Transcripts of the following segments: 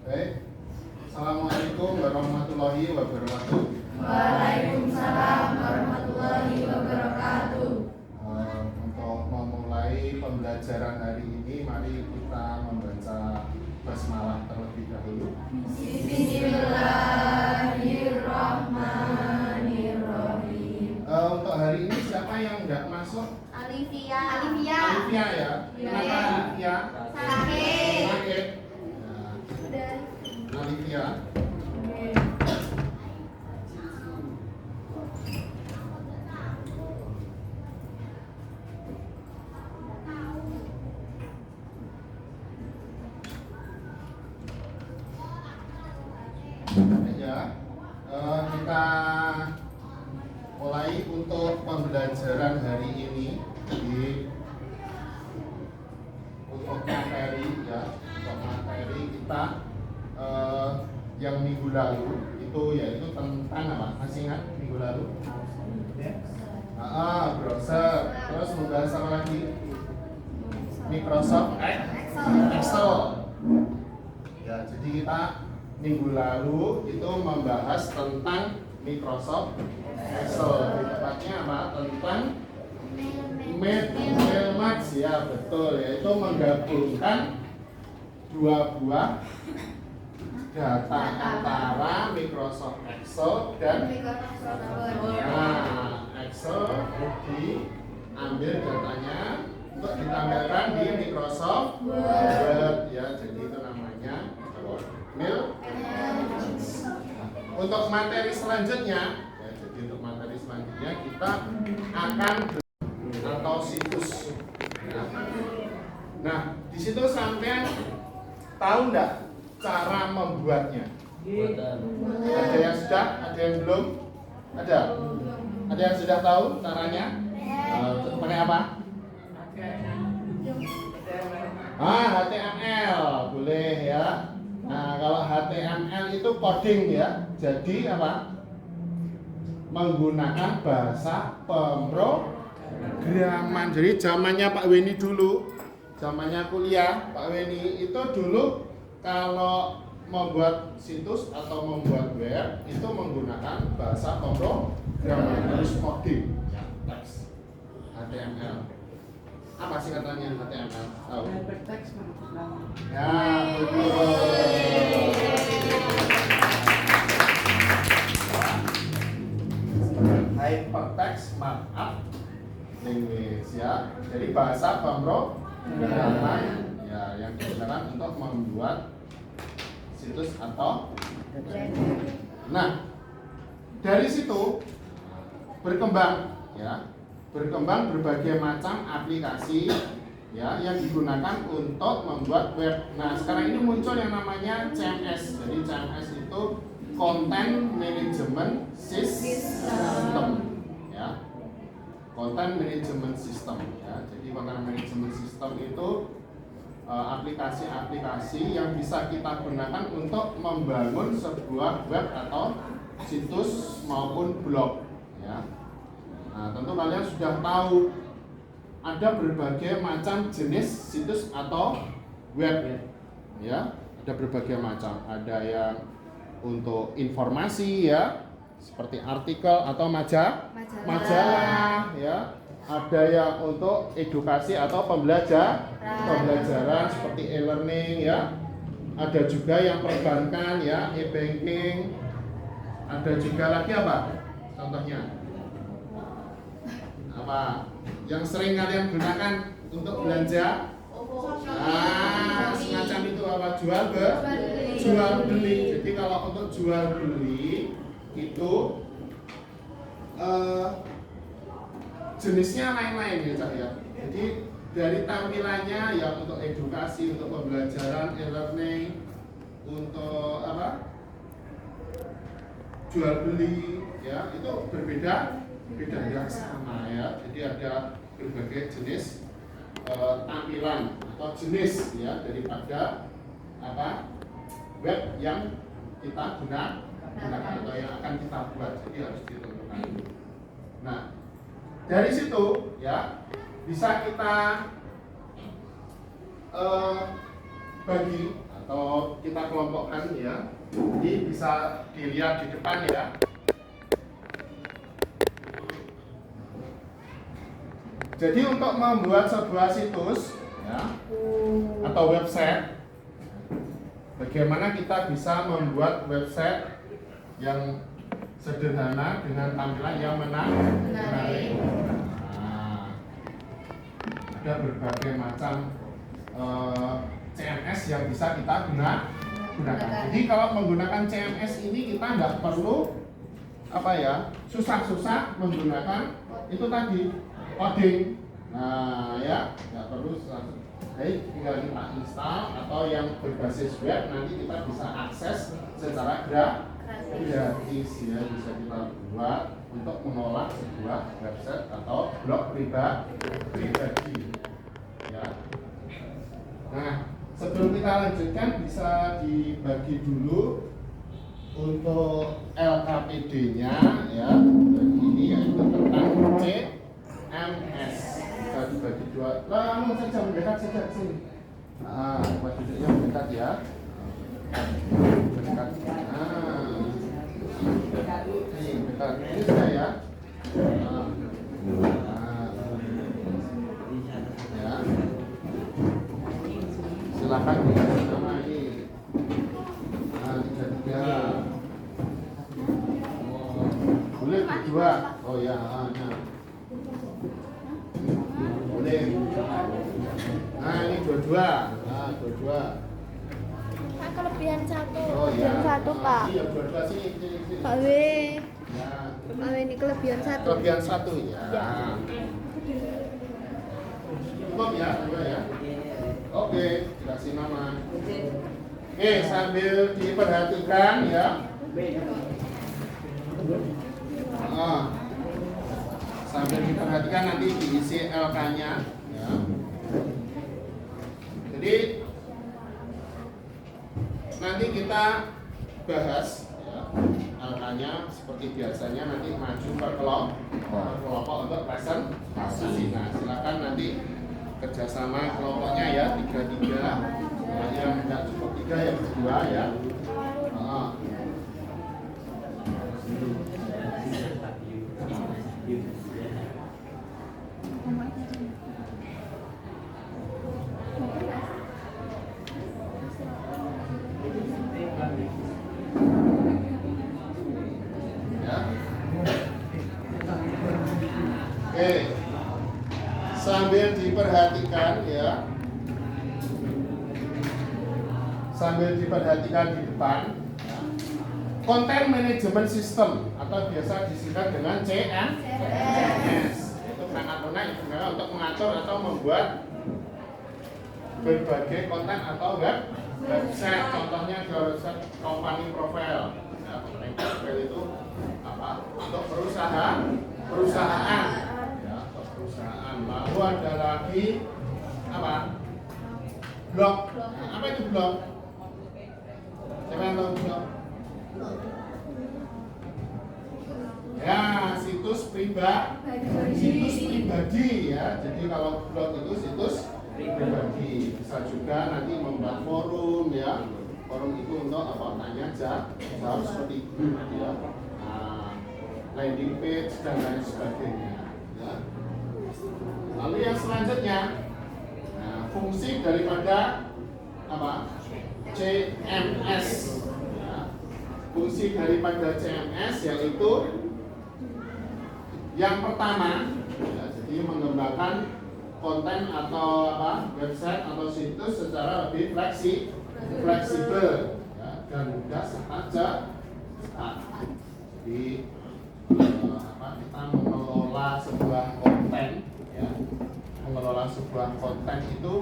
Baik. Assalamualaikum warahmatullahi wabarakatuh. Waalaikumsalam warahmatullahi wabarakatuh. Untuk memulai pembelajaran hari ini, mari kita membaca basmalah terlebih dahulu. Bismillahirrahmanirrahim. Untuk hari ini siapa yang nggak masuk? Alifia. Alifia ya. Kenapa Alifia? Sakit. Sakit. Nah, Alifia. Ya, kita mulai untuk pembelajaran hari ini untuk materi ya, untuk materi kita yang minggu lalu itu yaitu tentang apa? Masih ingat minggu lalu? Browser. Terus membahas apa lagi? Microsoft Excel. Ya, jadi kita minggu lalu itu membahas tentang Microsoft Excel. Tepatnya apa? Tentang Mailmax ya, betul, yaitu menggabungkan dua buah data antara Microsoft Excel dan Excel diambil datanya untuk ditampilkan di Microsoft Word ya, jadi itu namanya Mailmax. Untuk materi selanjutnya ya, jadi untuk materi selanjutnya kita akan atau situs. Nah, di situ sampean tahu enggak cara membuatnya? Ada yang sudah, ada yang belum? Ada? Ada yang sudah tahu caranya? Pakai apa? HTML boleh ya. Nah, kalau HTML itu coding ya. Jadi apa? Menggunakan bahasa pemrograman. Jadi zamannya Pak Weni dulu, zamannya kuliah, Pak Weni itu dulu kalau membuat situs atau membuat web itu menggunakan bahasa pemrograman, harus coding ya, teks HTML. Apa singkatannya HTML? Tahu? Hypertext Markup. Ya, betul. Hypertext Markup Language ya. Jadi bahasa pemrograman ya yang digunakan untuk membuat situs atau nah, dari situ berkembang ya. Berkembang berbagai macam aplikasi ya yang digunakan untuk membuat web. Nah, sekarang ini muncul yang namanya CMS. Jadi CMS itu Content Management System ya. Content Management System ya. Jadi Content Management System itu aplikasi-aplikasi yang bisa kita gunakan untuk membangun sebuah web atau situs maupun blog ya. Nah, tentu kalian sudah tahu ada berbagai macam jenis situs atau web ya. Ada berbagai macam. Ada yang untuk informasi ya, seperti artikel atau majalah ya. Ada yang untuk edukasi atau pembelajaran seperti e-learning ya. Ada juga yang perbankan ya, e-banking. Ada juga lagi apa? Contohnya apa? Yang sering kalian gunakan untuk belanja? Semacam itu apa? Jual beli. Jadi kalau untuk jual beli itu jenisnya lain-lain ya Cak ya. Jadi dari tampilannya ya untuk edukasi, untuk pembelajaran, e-learning, untuk apa? Jual beli ya, itu berbeda yang sama ya. Jadi ada berbagai jenis tampilan atau jenis ya daripada apa web yang kita gunakan atau yang akan kita buat. Jadi harus ditentukan. Nah, dari situ ya bisa kita bagi atau kita kelompokkan ya. Ini bisa dilihat di depan ya. Jadi untuk membuat sebuah situs ya, atau website, bagaimana kita bisa membuat website yang sederhana dengan tampilan yang menarik. Nah, ada berbagai macam CMS yang bisa kita gunakan. Jadi kalau menggunakan CMS ini kita nggak perlu susah-susah menggunakan itu tadi coding. Nah ya, nggak perlu susah. Jadi tinggal kita install atau yang berbasis web nanti kita bisa akses secara gratis ya, bisa kita buat untuk mengolah sebuah website atau blog pribadi ya. Nah, sebelum kita lanjutkan bisa dibagi dulu untuk LKPD-nya ya. Ini yaitu tentang CMS. Kita dibagi dua. Langsung saja mendekat saja ke sini. Nah, buat duduknya mendekat ya. Mendekat. Nah, ini mendekat. Ini sudah ya. Ya. Silakan dikasih nama ini. Nah, 33. Boleh berdua. Oh ya, boleh. Nah, ini dua-dua. Nah, dua-dua. Pak, kelebihan satu. Oh ya. Kelebihan satu, Pak. Iya, dua-dua sini. Pak W. Ya. Pak W ini kelebihan satu. Kelebihan satu ya. Cukup ya, dua ya. Oke, dikasih nama. Oke, sambil diperhatikan ya. Sambil diperhatikan nanti diisi LK-nya ya. Jadi nanti kita bahas ya, LK-nya seperti biasanya nanti maju per kelompok untuk presentasi. Nah, silakan nanti kerjasama kelompoknya ya, 3-3. Yang tidak cukup 3 yang berdua ya. Oke, sambil diperhatikan ya, sambil diperhatikan di depan, konten manajemen sistem atau biasa disingkat dengan CMS. Itu sangat menarik untuk mengatur atau membuat berbagai konten atau website. Contohnya website company profile. Nah, company profile itu apa? Untuk perusahaan. Ya, untuk perusahaan. Lalu ada lagi apa? Blog. Nah, apa itu blog? Siapa yang tahu blog? Ya, situs pribadi ya. Jadi kalau blog itu situs pribadi. Bisa juga nanti membuat forum ya. Forum itu untuk apa? Tanya jawab seperti grup ya. Nah, landing page dan lain sebagainya ya. Lalu yang selanjutnya, nah, fungsi daripada apa? CMS ya. Fungsi daripada CMS yaitu yang pertama ya, jadi mengembangkan konten atau apa, website atau situs secara lebih fleksibel ya, dan mudah saja. Jadi kita mengelola sebuah konten ya, mengelola sebuah konten itu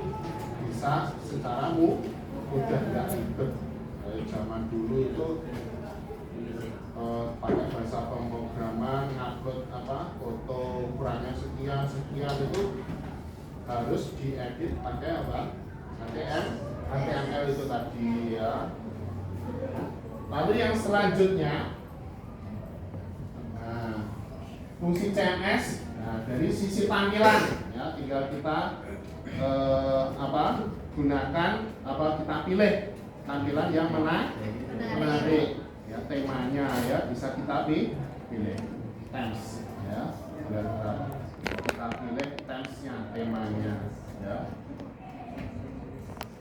bisa secara mudah, nggak ribet. Dari zaman dulu itu pakai bahasa pemrograman, ngupload foto ukurannya sekian itu harus diedit pakai apa? HTML itu tadi ya. Lalu yang selanjutnya, nah, fungsi CMS. Nah, dari sisi tampilan ya, tinggal kita gunakan kita pilih tampilan yang menarik. Ya, temanya ya bisa kita pilih themes ya. Kita pilih themesnya, temanya ya.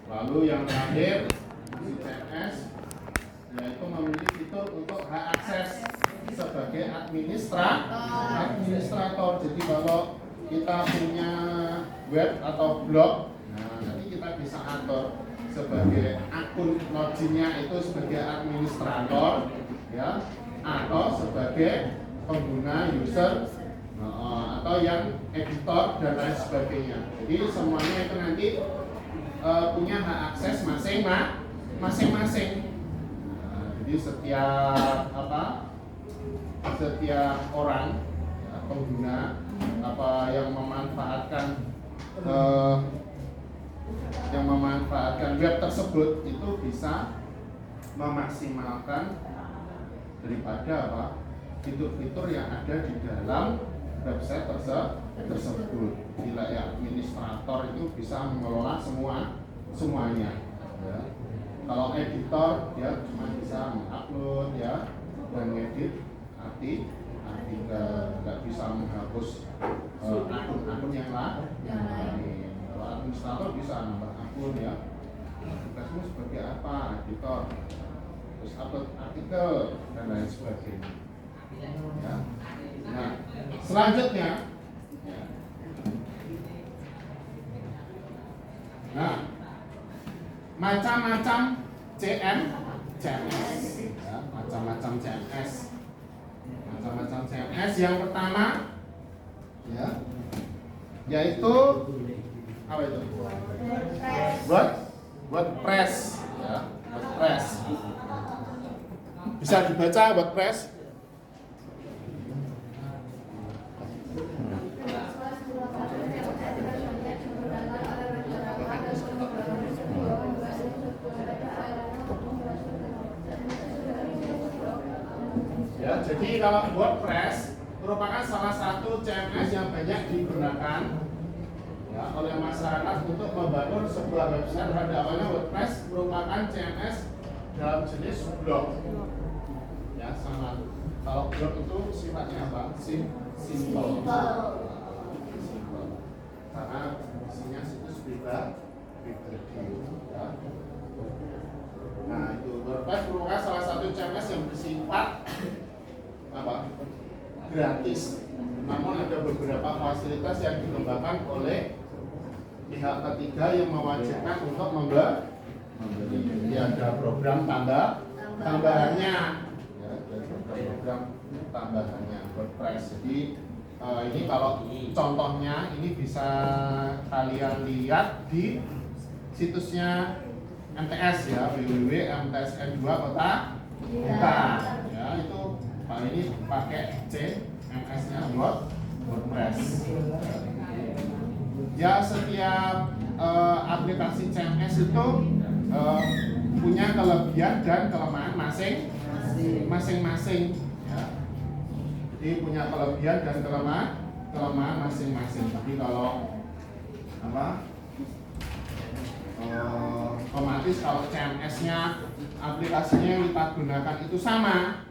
Lalu yang terakhir si CMS yaitu memiliki fitur untuk hak akses sebagai administrator. Jadi kalau kita punya web atau blog, nah nanti kita bisa atur sebagai akun loginnya itu sebagai administrator ya, atau sebagai pengguna user atau yang editor dan lain sebagainya. Jadi semuanya itu nanti punya hak akses masing-masing. Jadi setiap orang ya, pengguna yang memanfaatkan web tersebut itu bisa memaksimalkan daripada fitur-fitur yang ada di dalam website tersebut. Bila ya administrator itu bisa mengelola semuanya ya. Kalau editor dia cuma bisa mengupload ya dan ngedit artikel, nggak bisa menghapus akun-akun yang lain. Kalau administrator bisa nambah akun ya. Tugasmu sebagai apa? Editor, terus upload artikel dan lain sebagainya. Ya. Nah, selanjutnya, ya. Nah, macam-macam CMS, ya, macam-macam CMS yang pertama, ya, yaitu apa itu? WordPress, ya, WordPress. Bisa dibaca WordPress? Ya, jadi kalau WordPress merupakan salah satu CMS yang banyak digunakan ya, oleh masyarakat untuk membangun sebuah website. Pada awalnya WordPress merupakan CMS dalam jenis blog. Ya, sama. Kalau blog itu sifatnya apa? Simple. Karena isinya situs pribadi. Ya. Nah, itu WordPress merupakan salah satu CMS yang bersifat gratis, namun ada beberapa fasilitas yang dikembangkan oleh pihak ketiga yang mewajibkan untuk membeli. Jadi ada program tambahannya, ya, program tambahannya WordPress. Jadi ini kalau contohnya ini bisa kalian lihat di situsnya MTS ya, www.mtsn2 Kota ya, itu Pak ini pakai CMS-nya WordPress. Ya, setiap aplikasi CMS itu punya kelebihan dan kelemahan masing-masing. Ya. Jadi punya kelebihan dan kelemahan masing-masing. Tapi kalau otomatis kalau CMS-nya aplikasinya yang kita gunakan itu sama,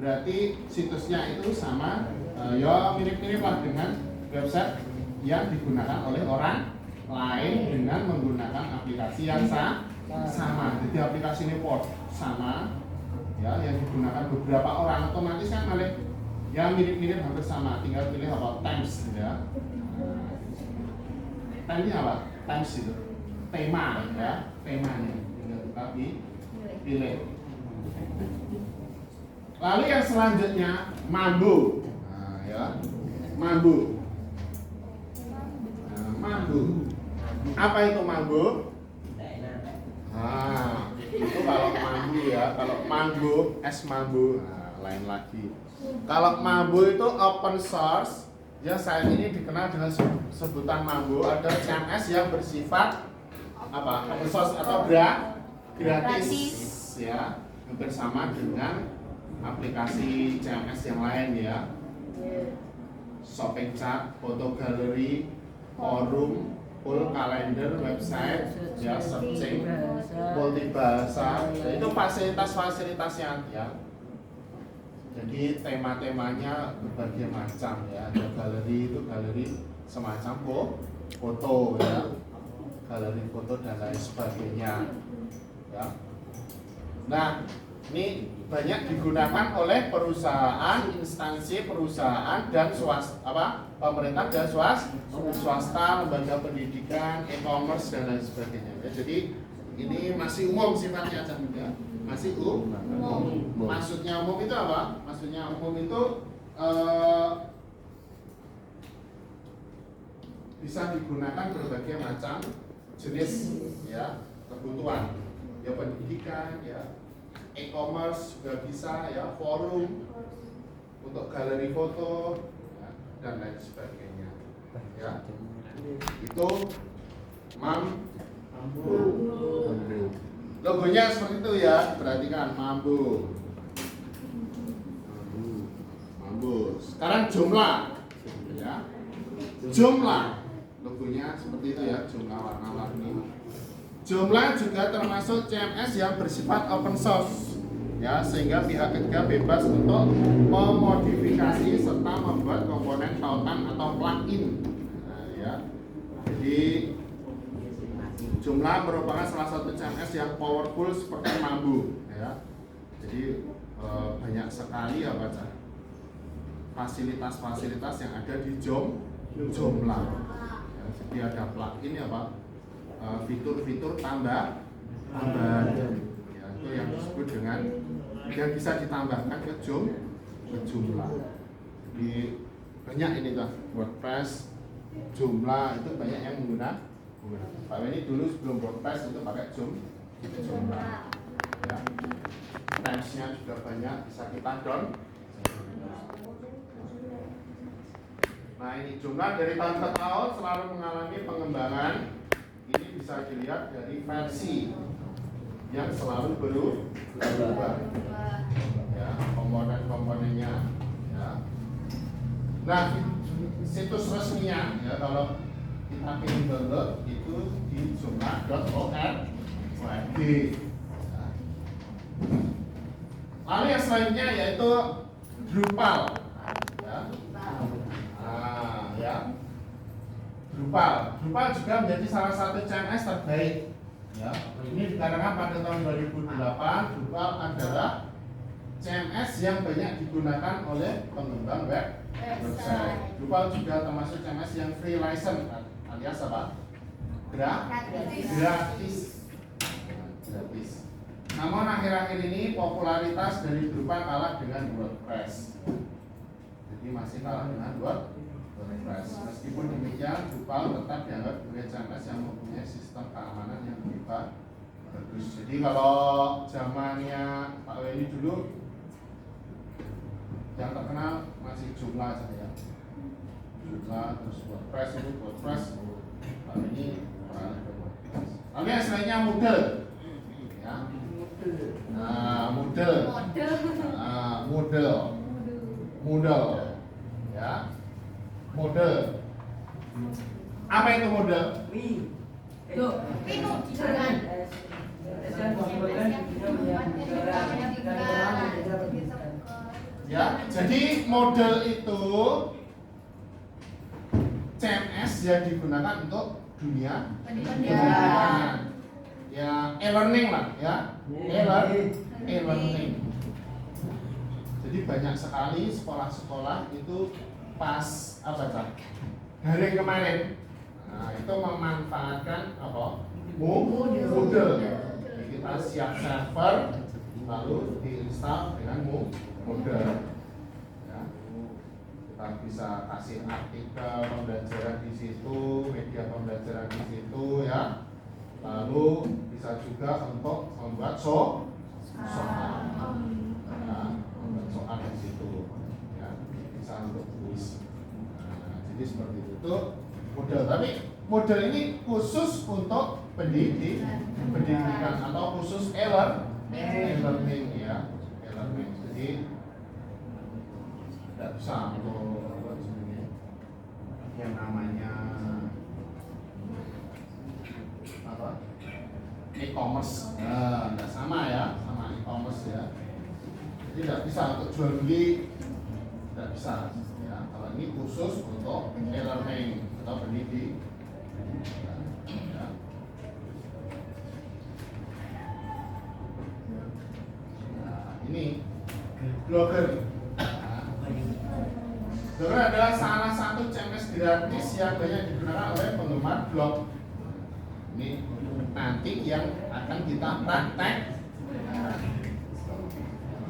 berarti situsnya itu sama, ya mirip-mirip lah dengan website yang digunakan oleh orang lain dengan menggunakan aplikasi yang sama. Jadi aplikasi ini port sama, ya yang digunakan beberapa orang, otomatis kan malah ya mirip-mirip hampir sama. Tinggal pilih apa themes, ya. Themes apa? Themes itu tema, ya temanya tinggal kita pilih. Lalu yang selanjutnya Mambo. Nah, ya. Mambo. Nah, Mambo. Apa itu Mambo? Nah, itu kalau Mambo ya, kalau Mambo, Mambo, nah, lain lagi. Kalau Mambo itu open source, ya saat ini dikenal dengan sebutan Mambo. Ada CMS yang bersifat open source atau gratis, ya, hampir sama dengan aplikasi CMS yang lain ya, shopping chat, foto galeri, forum, full kalender, website, ya searching, multibahasa. Nah, itu fasilitas-fasilitasnya ya. Jadi tema-temanya berbagai macam ya. Ada galeri, itu galeri semacam foto ya, galeri foto dan lain sebagainya ya. Nah, ini banyak digunakan oleh perusahaan, instansi perusahaan dan pemerintah dan swasta, lembaga pendidikan, e-commerce dan lain sebagainya ya. Jadi ini masih umum sifatnya ya. Masih umum. Maksudnya umum itu apa? Maksudnya umum itu bisa digunakan berbagai macam jenis ya kebutuhan ya, pendidikan ya, e-commerce juga bisa ya, forum untuk galeri foto ya, dan lain sebagainya ya. Itu Mambu. Logonya seperti itu ya, perhatikan Mambu. Mambu. Sekarang jumlah ya. Jumlah logonya seperti itu ya, jumlah warna-warni. Jumlah juga termasuk CMS yang bersifat open source ya, sehingga pihak ketiga bebas untuk memodifikasi serta membuat komponen tautan atau plugin. Nah, ya. Jadi jumlah merupakan salah satu CMS yang powerful seperti Mambu ya. Jadi banyak sekali apa saja fasilitas-fasilitas yang ada di jumlah ya. Jadi ada plugin ya Pak, fitur-fitur tambahan ya, itu yang disebut dengan yang bisa ditambahkan ke jumlah. Jadi banyak ini tuh WordPress, jumlah itu banyak yang menggunakan. Pak ini dulu sebelum WordPress itu pakai jumlah ya. Timesnya juga banyak, bisa kita down. Nah, ini jumlah dari tahun ke tahun selalu mengalami pengembangan. Ini bisa dilihat dari versi yang selalu berubah ya, komponen-komponennya ya. Nah, situs resminya ya, kalau kita ingin download itu di jumlah.org. Lalu yang selanjutnya yaitu Drupal ya. Ya. Drupal juga menjadi salah satu CMS terbaik ya. Ini dikarenakan pada tahun 2008 Drupal adalah CMS yang banyak digunakan oleh pengembang website. Drupal juga termasuk CMS yang free license alias apa? Gratis. Namun akhir-akhir ini popularitas dari Drupal kalah dengan WordPress. Jadi masih kalah dengan WordPress. Meskipun demikian, Drupal tetap dianggap sebagai CMS yang mempunyai sistem keamanan yang lebih bagus. Jadi kalau zamannya Pak Weni dulu, yang terkenal masih jumlah saja. Jumlah terus WordPress itu WordPress. Pak Weni beralih ke WordPress. Lalu yang selanjutnya Moodle. Ya. Nah, Moodle. Ya. Moodle. Apa itu Moodle? Ya, jadi Moodle itu CMS yang digunakan untuk dunia pendidikan. Ya, e-learning lah ya. E-learning. Jadi banyak sekali sekolah-sekolah itu pas daring kemarin. Nah, itu memanfaatkan apa? Moodle. Kita siap server lalu diinstal dengan Moodle. Ya. Kita bisa kasih artikel pembelajaran di situ, media pembelajaran di situ ya. Lalu bisa juga untuk membuat soal, ya, membuat soal di situ, ya, bisa untuk kuis. Nah, jadi seperti itu model. Tapi model ini khusus untuk pendidikan atau khusus e-learning ya, e-learning. Jadi tidak bisa untuk yang namanya e-commerce. Nah, nggak sama ya, sama e-commerce ya. Jadi tidak bisa untuk jual beli, tidak bisa. Ya, kalau ini khusus untuk e-learning atau pendidik. Ya. Nah, ini blogger. Blogger adalah salah satu CMS gratis yang banyak digunakan oleh penggemar blog. Ini nanti yang akan kita praktek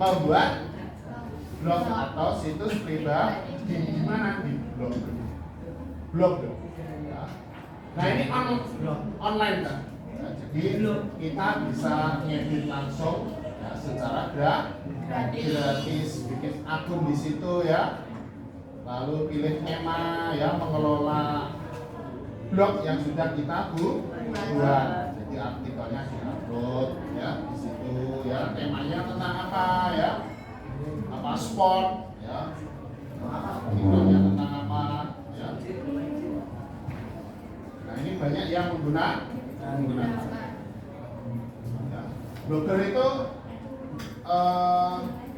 membuat blog atau situs pribadi di mana, di blog ya. Nah ini online kan, ya, jadi kita bisa ngedit langsung ya, secara gratis, bikin akun di situ ya, lalu pilih tema ya, mengelola blog yang sudah kita buat. Jadi artikelnya diupload ya di situ ya, temanya tentang apa ya, apa sport ya, artikelnya tentang apa ya. Nah ini banyak yang menggunakan ya. Blogger itu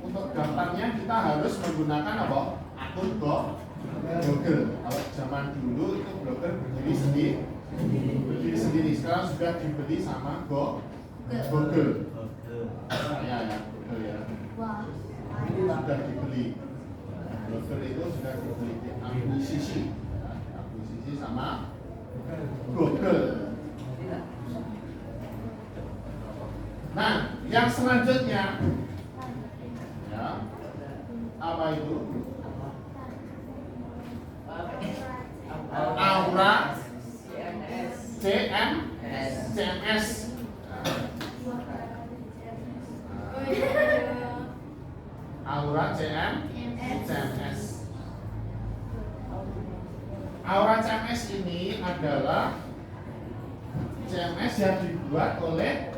untuk daftarnya kita harus menggunakan apa, akun Blogger. Kalau zaman dulu itu Blogger berdiri sendiri, sekarang sudah dibeli sama Google. Ya, Google ya. Sudah dibeli. Blogger itu sudah dibeli, akuisisi sama Google. Nah, yang selanjutnya ya, apa itu? Aura CMS. Aura CMS. Aura CMS ini adalah CMS yang dibuat oleh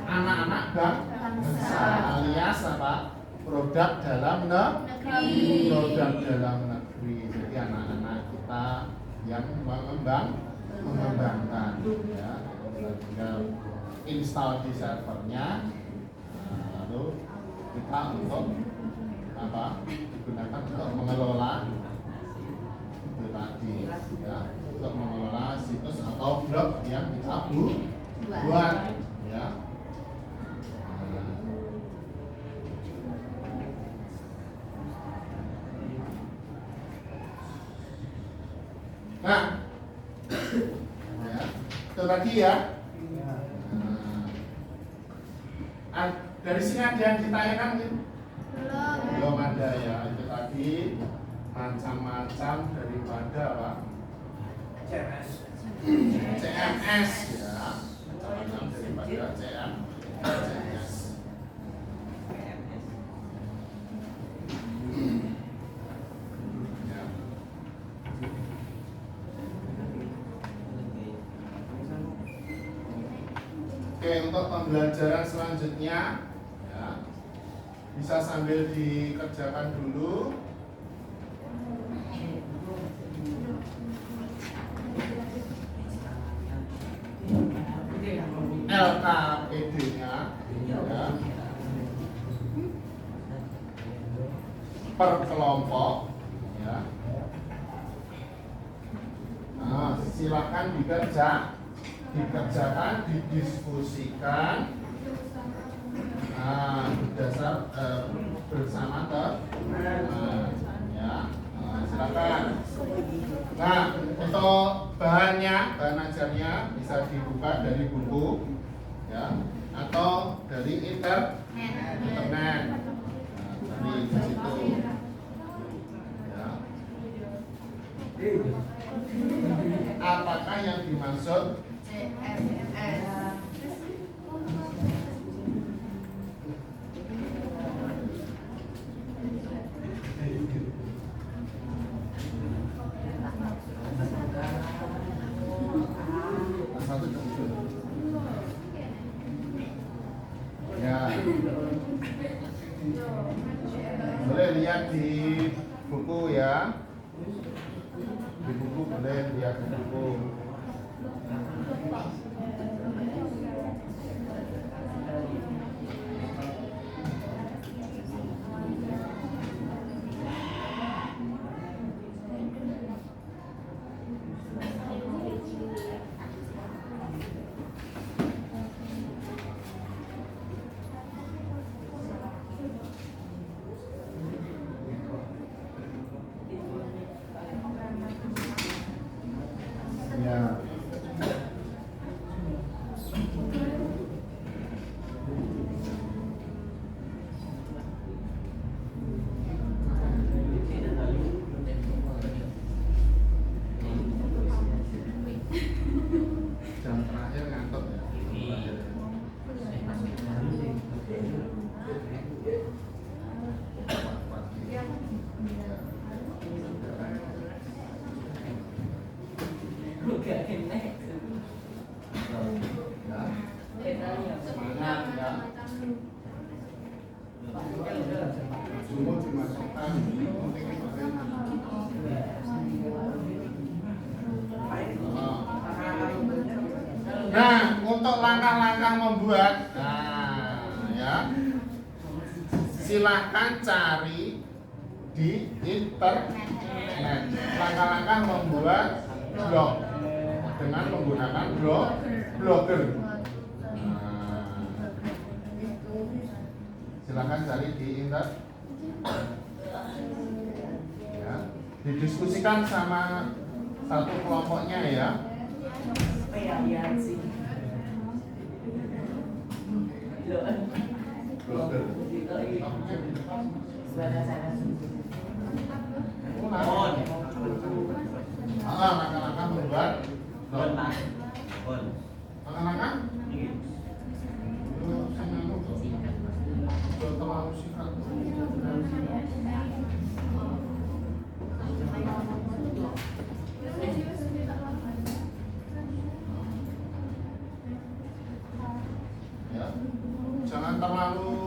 anak-anak bangsa, alias apa? Produk dalam negeri. Produk dalam negeri. Jadi anak-anak kita yang mengembangkan ya, tinggal install di servernya, lalu kita untuk apa, digunakan untuk mengelola itu tadi ya, untuk mengelola situs atau blog yang kita buat ya. Nah, ya, itu tadi ya. Dari sini ada yang ditanyakan belum ada ya. Itu tadi macam-macam daripada apa? CMS ya. Macam-macam daripada CMS. Oke, untuk pembelajaran selanjutnya ya, bisa sambil dikerjakan dulu. LKPD-nya ya, per kelompok ya. Nah, silakan dikerjakan, didiskusikan berdasar bersama ya. Silakan. Nah, untuk bahan ajarnya bisa dibuka dari buku ya, atau dari internet. Nah, dari situ ya. Apakah yang dimaksud ya? Boleh lihat di buku ya. Di buku boleh lihat di buku. Ya. Jam terakhir ngantuk ya. Semangat ya. Semua dimasukkan. Nah, untuk langkah-langkah membuat, nah ya, silahkan cari di internet. Langkah-langkah membuat blog dengan menggunakan blogger. Silahkan cari di internet. Ya, didiskusikan sama satu kelompoknya ya. Blogger. Langkah-langkah membuat blog. Langkah-langkah? Terlalu singkat. Ya, jangan terlalu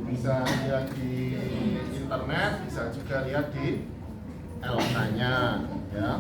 bisa lihat di internet, bisa juga lihat di LK-nya ya.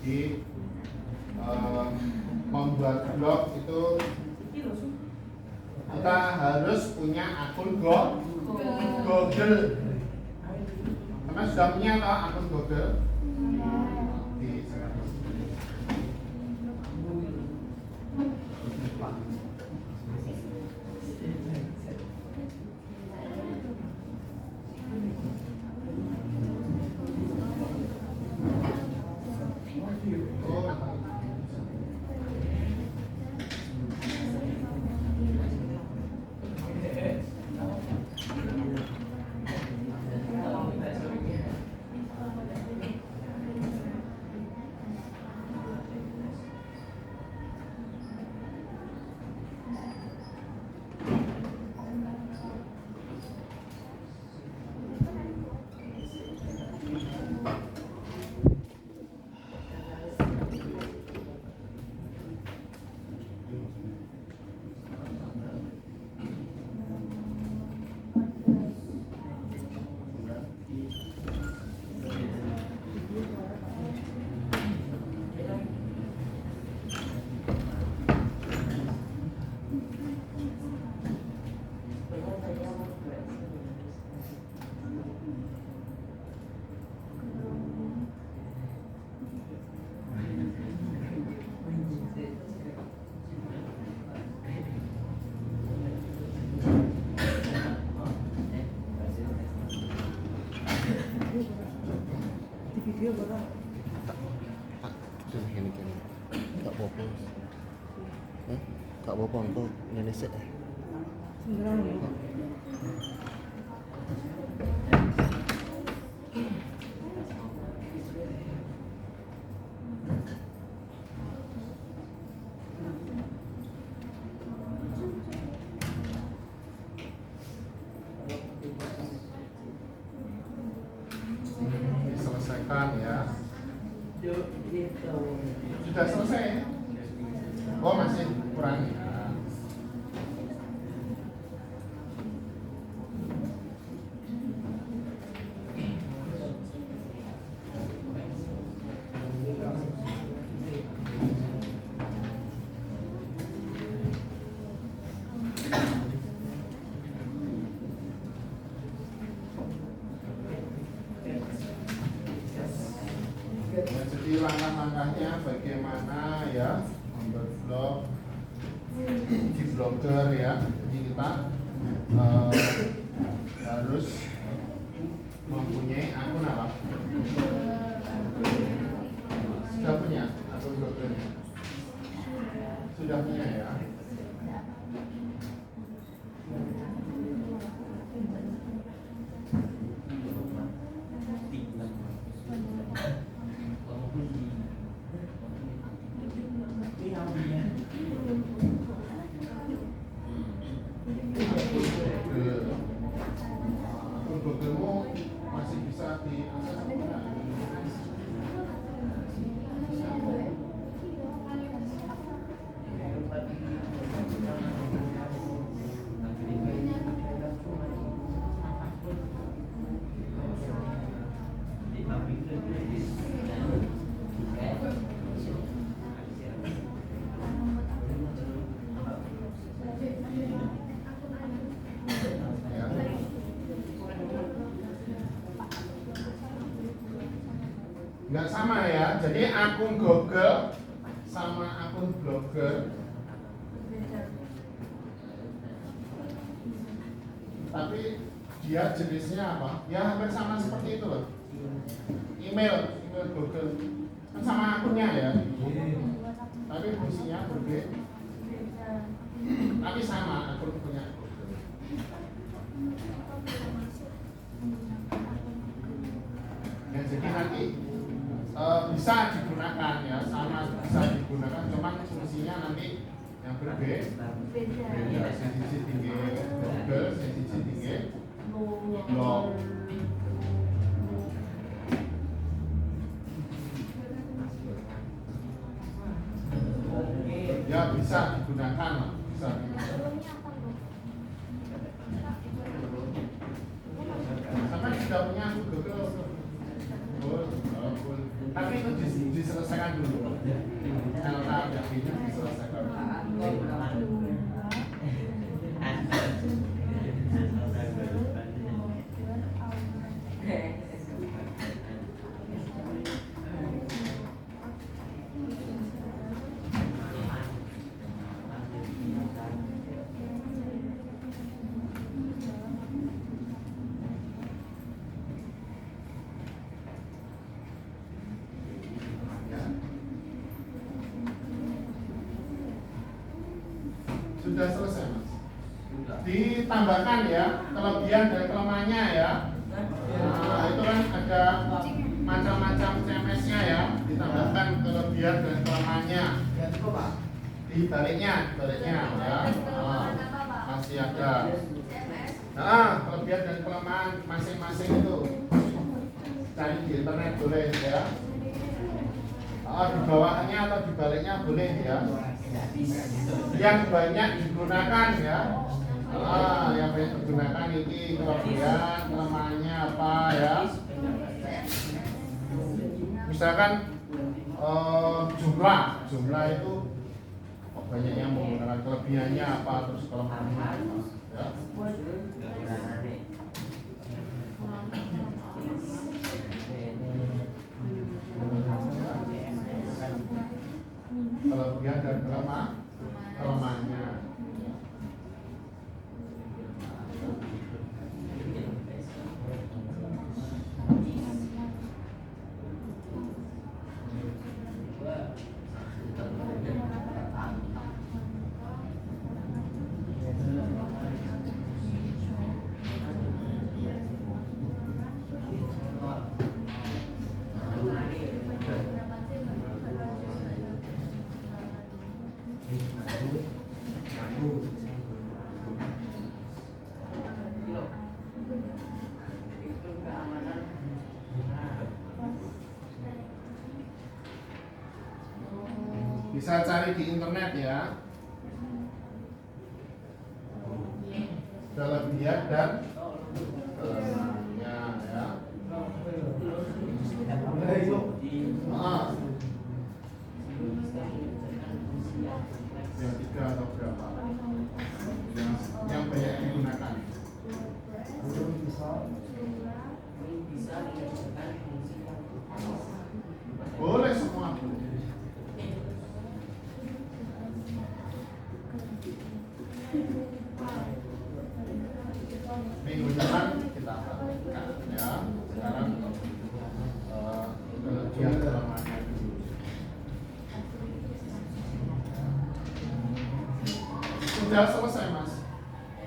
Jadi membuat blog itu kita harus punya akun Google. Karena sudah punya toh akun Google. video berapa? Tak ini tak apa-apa. Tak apa-apa engko ngene sik. Sembilan. Diselesaikan ya. Sudah selesai. Oh masih kurang ya. Ya, jadi langkah-langkahnya bagaimana ya membuat vlog di blogger ya. Jadi kita harus mempunyai akun apa? Sudah punya akun blogger? Sudah punya ya. Akun bloggermu masih bisa diakses enggak? Ya. Nggak sama ya. Jadi akun Google sama akun blogger. Tapi dia jenisnya apa? Ya hampir sama seperti itu loh. Email Google kan sama akunnya ya. Tapi fungsinya berbeda. Tapi sama akun punya Google. Ya, jadi nanti bisa digunakan ya, sama bisa digunakan, cuman fungsinya nanti yang berbeda. Beda, sensisi tinggi Google, sensisi tinggi blog. Ya bisa digunakan lah, bisa digunakan. Sampai sudah punya Google. Tapi itu diselesaikan dulu. Kalau tahap yang ini diselesaikan. Sudah selesai mas. Ditambahkan ya kelebihan dan kelemahannya ya. Nah, itu kan ada macam-macam CMS-nya ya. Ditambahkan kelebihan dan kelemahannya. Di baliknya ya. Masih ada. Nah, kelebihan dan kelemahan masing-masing itu cari di internet boleh ya. Di bawahnya atau di baliknya boleh ya. Yang banyak digunakan ya. Yang banyak digunakan ini kelebihan, kelemahannya apa ya. Misalkan jumlah itu banyak yang menggunakan kelebihannya apa, terus kelemahannya apa ya. Kelebihan dan kelemahannya. Bisa cari di internet ya. Kelebihan dan kelemahannya ya. Yang tiga atau berapa? Yang banyak digunakan. Boleh semua. Minggu depan kita akan ya. Sekarang kelebihan kelemahannya dulu. Sudah selesai mas.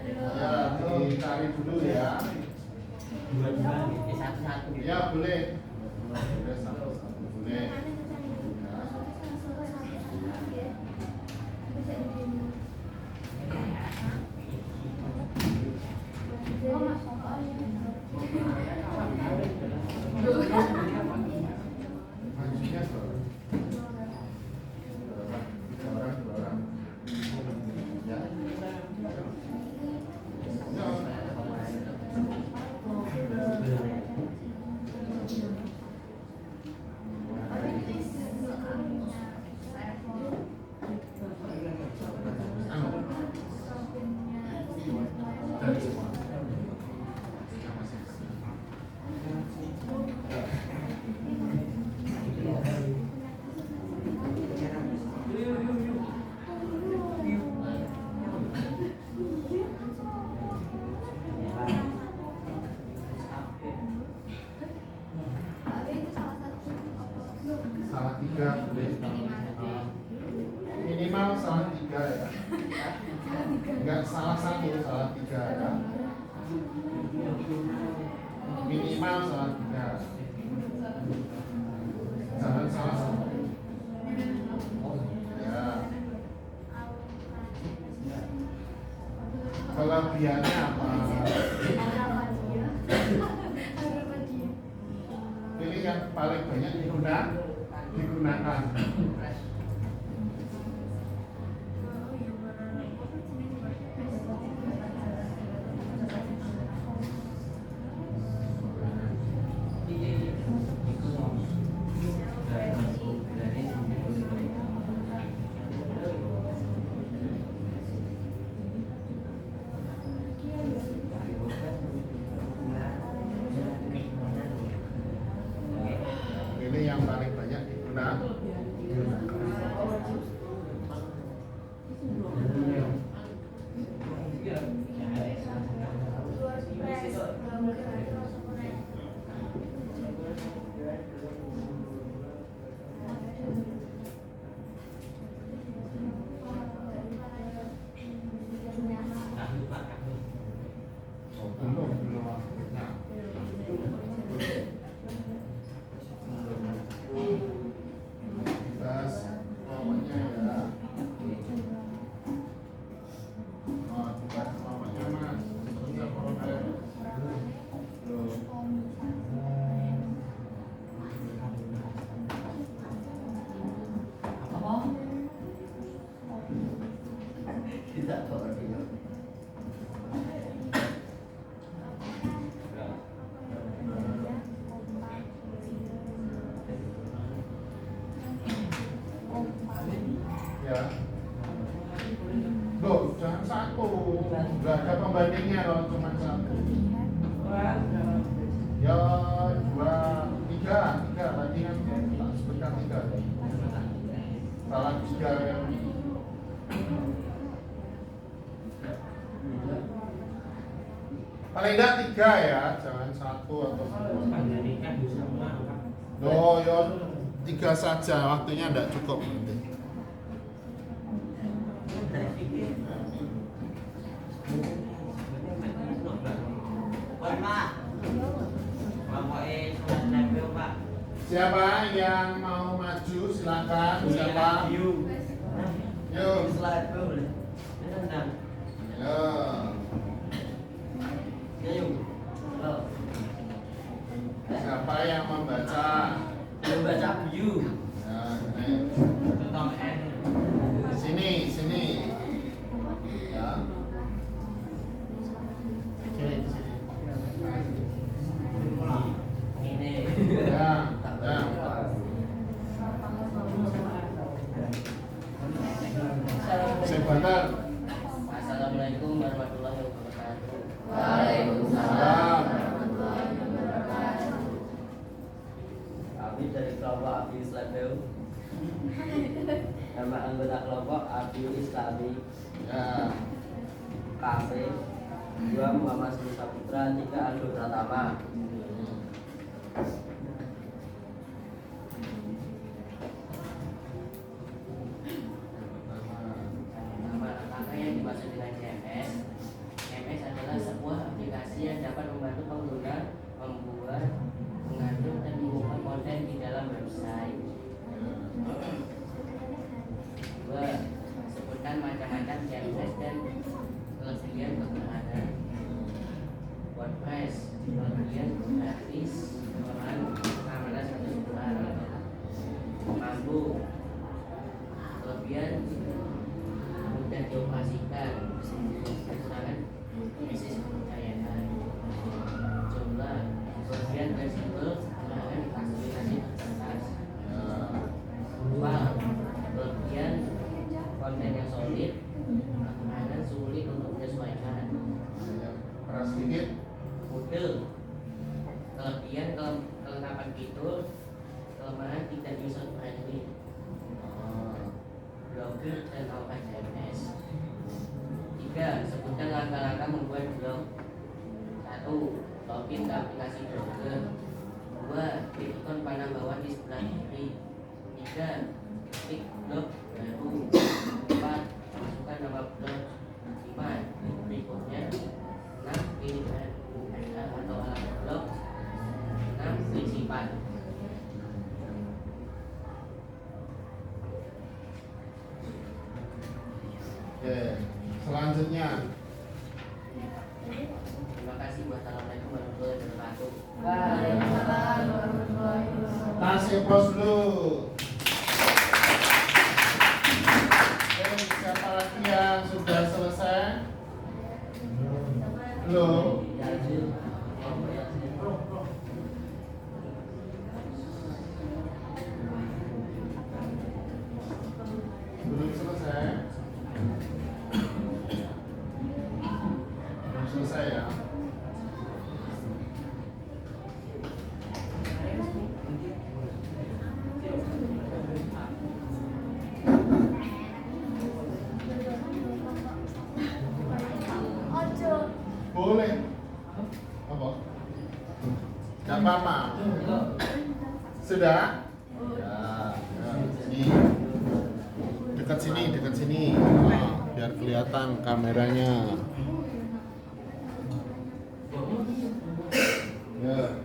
Ya dicari dulu ya. Ya boleh. Boleh satu-satu boleh. Ya. Majunya berapa? Tiga orang, dua orang. Ya. Dari semua. Salah tiga boleh. Minimal salah tiga ya. Enggak salah satu, salah tiga ya. Minimal salah tiga. Jangan salah satu. Ya. Kelebihannya apa? Pilih yang paling banyak digunakan. Ini yang paling banyak digunakan. Oh, belum waktunya. Tes pokoknya ya. Oh, tes pokoknya mas. Sebentar pokoknya. Tidak tahu dia. Ya. Loh, jangan satu. Enggak ada pembandingnya loh, cuma satu. Ya, dua, tiga tadi kan tak sebutkan tiga. Salah tiga yang paling enggak tiga ya, jangan satu atau dua. Loh, ya tiga saja, waktunya enggak cukup nanti. Siapa yang mau maju silakan. Siapa? Yuk. Yo. Siapa yang membaca? Membaca view. Ya, ini. Bantar. Assalamualaikum warahmatullahi wabarakatuh. Waalaikumsalam. Kami dari kelompok Abi Islam. Nama anggota kelompok Abi Islami. Ya. KP 2 Muhammad Sri Saputra 3 Aldo Pratama. Nama kakak yang dimaksud dengan CMS. CMS adalah sebuah aplikasi yang dapat membantu pengguna membuat, mengatur, dan mengubah konten di dalam website. 2. Sebutkan macam-macam CMS dan kelebihan kekurangan. WordPress, kelebihan gratis, kelemahan keamanan 100%. Mampu, kelebihan mudah dioperasikan, kekurangan krisis kepercayaan. Jumlah, kelebihan fleksibel, kekurangan fasilitasi terbatas. 2. Kelebihan konten yang solid, kekurangan sulit untuk menyesuaikan. Keras sedikit. Model, kelebihan kelengkapan fitur, kelemahan tidak user friendly. Blogger dan awakan CMS. 3. Sebutkan langkah-langkah membuat blog. 1. Login ke aplikasi blogger. 2. Klik ikon panah bawah di sebelah kiri. 3. Klik blog baru. 4. Masukkan nama blog. 5. Klik berikutnya. 6. Pilih URL atau alamat blog. 6. Klik simpan. Oke. Selanjutnya. Terima kasih. Wassalamualaikum warahmatullahi wabarakatuh. Tasik pos dulu. Oke, siapa lagi yang sudah selesai? Belum. Belum selesai. Belum selesai ya. Boleh. Apa? Gak apa-apa. Sudah? Ya, sini. Dekat sini, dekat sini. Nah, biar kelihatan kameranya. Ya.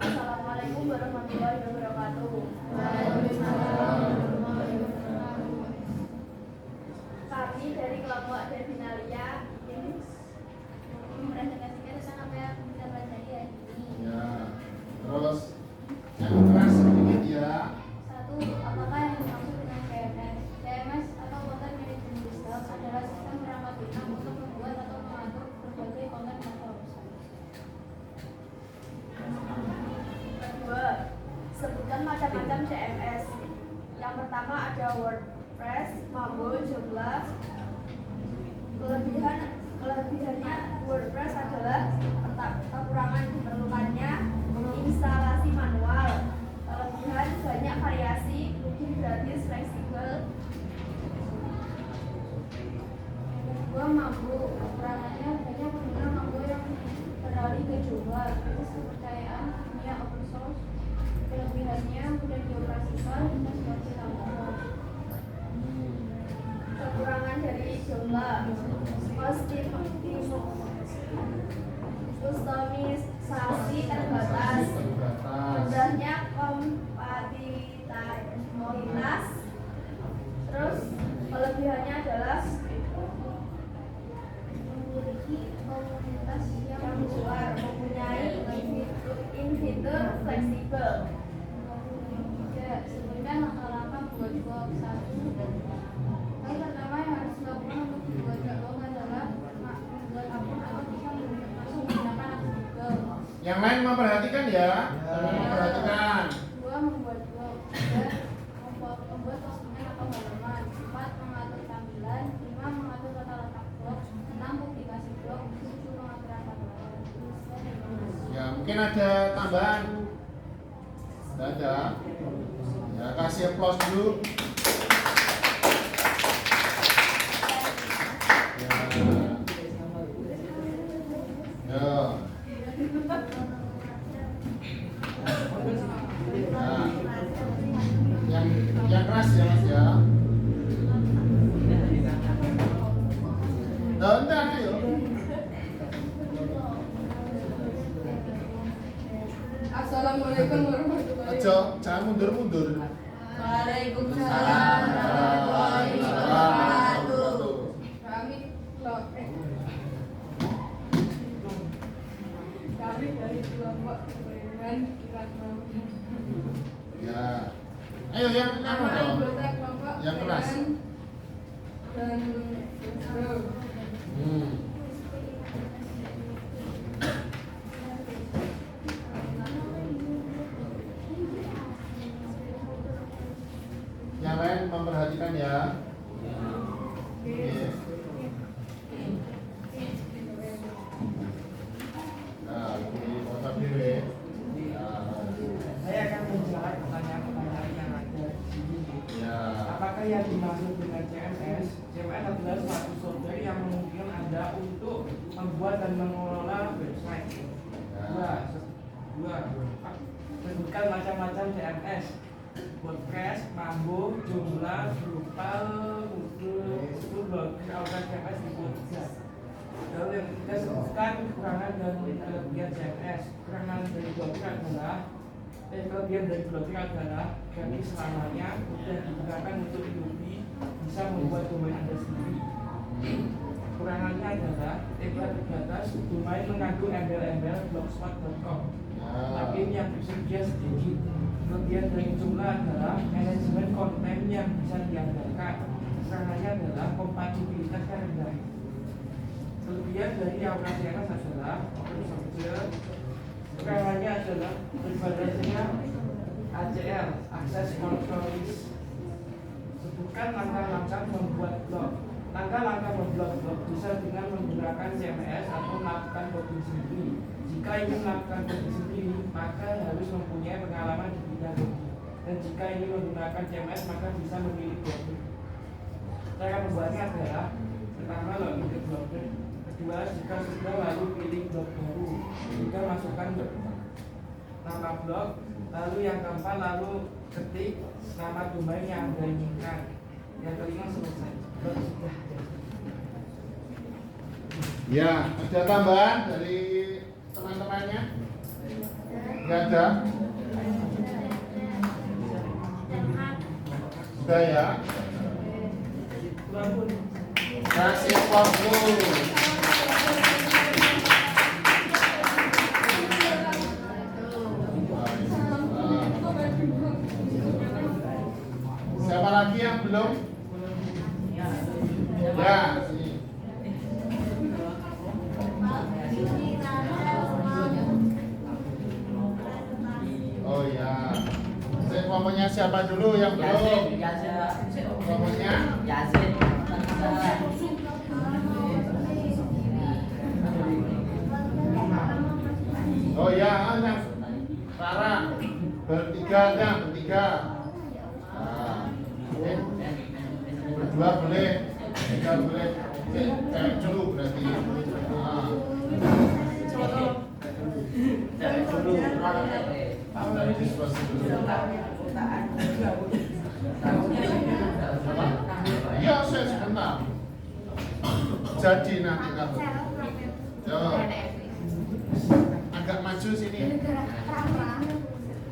Assalamualaikum warahmatullahi wabarakatuh. Kami dari kelompok Devinalia ini merekomendasikan tentang apa yang kita pelajari hari ini. Ya. Terus yang keras sedikit ya. 1. Apakah yang dimaksud dengan CMS? CMS atau Content Management System adalah sistem perangkat lunak untuk membuat atau mengatur berbagai konten pada website. 2. Sebutkan macam-macam CMS. Yang pertama ada WordPress, Mambo, Joomla. Kelebihannya WordPress adalah kekurangan diperlukannya instalasi manual. Kelebihan banyak variasi, plugin gratis, fleksibel. Yang kedua Mambo. Kekurangannya banyak pengguna Mambo yang beralih ke Joomla. Krisis kepercayaan dunia open source. Kelebihannya mudah dioperasikan dan seperti tambah. Kekurangan dari Joomla, kustomisasi terbatas, rendahnya kompatibilitas. Terus kelebihannya adalah memiliki komunitas yang besar, mempunyai fitur fleksibel. Sebutkan langkah-langkah buat blog. 1. Hal pertama yang harus dilakukan untuk membuat blog adalah membuat akun atau bisa menggunakan akun Google. Yang lain memperhatikan ya. Memperhatikan. 2. Membuat blog. 3. Membuat postingan atau halaman. ada tambahan? Tidak ada. Ya, kasih applause dulu. Ya. Ya. Nah, yang keras ya Mas ya. Nah, entar ayo. Assalamualaikum warahmatullahi Aja, jangan mundur-mundur. Waalaikumsalam warahmatullahi wabarakatuh. Kami dari kelompok kepentingan Kiratma. Ya. Ayo yang Nama dong. anggota kelompok Yang keras. dan Yang lain memperhatikan ya. Oke. Nah, ini foto dulu ya. Saya akan menjawab pertanyaan-pertanyaan yang ada di sini. Ya. Apakah yang dimaksud dengan CMS? CMS adalah suatu software yang memungkinkan Anda untuk membuat dan mengelola website. Dua. Sebutkan macam-macam CMS. WordPress, Mambo, Joomla, Drupal, Moodle, Blogger, Outline CMS tiga. Lalu yang ketiga sebutkan kekurangan dan kelebihan CMS. Kekurangan dari Blogger adalah kelebihan dari Blogger adalah gratis selamanya, mudah digunakan untuk hidupi, bisa membuat domain Anda sendiri. Kekurangannya adalah terbatas, domain mengandung embel-embel blogspot.com. Tapi ini yang tersedia sedikit. Kelebihan dari Joomla adalah manajemen konten yang bisa diandalkan. Kekurangannya adalah kompatibilitas yang rendah. Kelebihan dari Aura CMS adalah open source. Kekurangannya adalah terbatasnya ACL, Access Control List. Sebutkan langkah-langkah membuat blog. Langkah-langkah membuat blog bisa dengan menggunakan CMS atau melakukan blogging sendiri. Jika ingin melakukan blogging sendiri, maka harus mempunyai pengalaman di bidang blogging. Dan jika ingin menggunakan CMS, maka bisa memilih blogger. Cara membuatnya adalah pertama login ke blogger. Kedua, jika sudah lalu pilih blog baru. Ketiga, masukkan nama blog. Lalu yang keempat, lalu ketik nama domain yang Anda inginkan. Yang kelima selesai. Blog sudah ada. Ya, ada tambahan dari teman-temannya? Enggak ada? Sudah ya? Kasih applause. Siapa lagi yang belum? Ya, sini. Oh ya. Kelompoknya siapa dulu yang belum? Kelompoknya? Oh ya, yang Rara bertiga. Nah, berdua boleh, tiga boleh. Dulu berarti. Diskusi dulu. Iya, saya sebentar. Jadi nanti kamu. Yo. Agak maju sini.